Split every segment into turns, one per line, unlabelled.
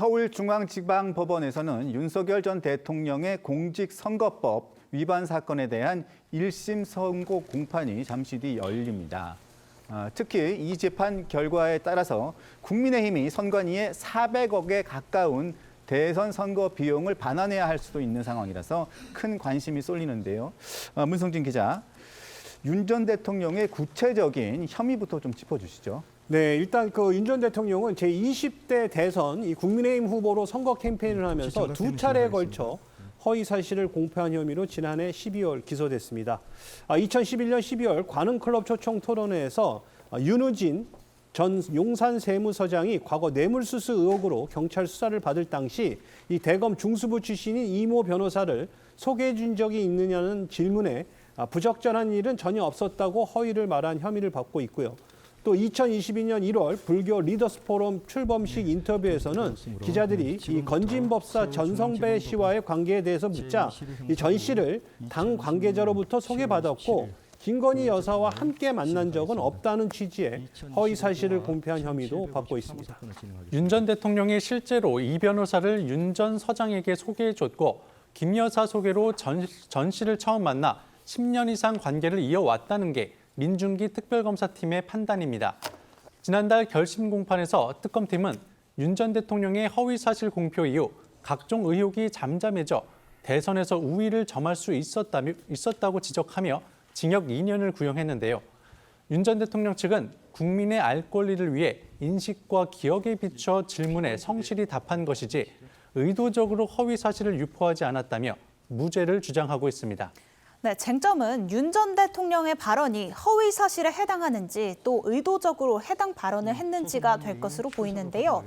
서울중앙지방법원에서는 윤석열 전 대통령의 공직선거법 위반 사건에 대한 1심 선고 공판이 잠시 뒤 열립니다. 특히 이 재판 결과에 따라서 국민의힘이 선관위에 400억에 가까운 대선 선거 비용을 반환해야 할 수도 있는 상황이라서 큰 관심이 쏠리는데요. 문성진 기자, 윤 전 대통령의 구체적인 혐의부터 좀 짚어주시죠.
네, 일단 윤 전 대통령은 제20대 대선 이 국민의힘 후보로 선거 캠페인을 하면서 두 차례에 걸쳐 허위 사실을 공표한 혐의로 지난해 12월 기소됐습니다. 2011년 12월 관음클럽 초청 토론회에서 윤우진 전 용산세무서장이 과거 뇌물수수 의혹으로 경찰 수사를 받을 당시 이 대검 중수부 출신인 이모 변호사를 소개해 준 적이 있느냐는 질문에 부적절한 일은 전혀 없었다고 허위를 말한 혐의를 받고 있고요. 또 2022년 1월 불교 리더스 포럼 출범식 인터뷰에서는 기자들이 이 건진법사 전성배 씨와의 관계에 대해서 묻자 이 전 씨를 당 관계자로부터 소개받았고 김건희 여사와 함께 만난 적은 없다는 취지의 허위 사실을 공표한 혐의도 받고 있습니다.
윤 전 대통령이 실제로 이 변호사를 윤 전 서장에게 소개해줬고 김 여사 소개로 전 씨를 처음 만나 10년 이상 관계를 이어왔다는 게 민중기 특별검사팀의 판단입니다. 지난달 결심 공판에서 특검팀은 윤 전 대통령의 허위사실 공표 이후 각종 의혹이 잠잠해져 대선에서 우위를 점할 수 있었다고 지적하며 징역 2년을 구형했는데요. 윤 전 대통령 측은 국민의 알 권리를 위해 인식과 기억에 비춰 질문에 성실히 답한 것이지 의도적으로 허위사실을 유포하지 않았다며 무죄를 주장하고 있습니다.
네, 쟁점은 윤 전 대통령의 발언이 허위 사실에 해당하는지 또 의도적으로 해당 발언을 했는지가 될 것으로 보이는데요.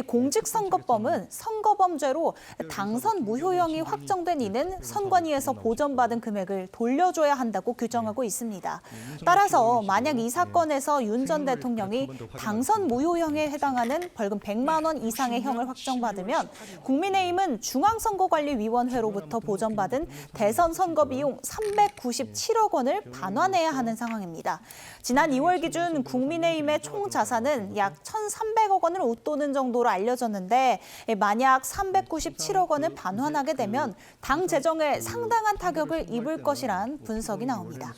공직선거법은 선거범죄로 당선 무효형이 확정된 이는 선관위에서 보전받은 금액을 돌려줘야 한다고 규정하고 있습니다. 따라서 만약 이 사건에서 윤 전 대통령이 당선 무효형에 해당하는 벌금 100만 원 이상의 형을 확정받으면 국민의힘은 중앙선거관리위원회로부터 보전받은 대선 선거 비용 397억 원을 반환해야 하는 상황입니다. 지난 2월 기준 국민의힘의 총 자산은 약 1,300억 원을 웃도는 정도로 알려졌는데 만약 397억 원을 반환하게 되면 당 재정에 상당한 타격을 입을 것이란 분석이 나옵니다.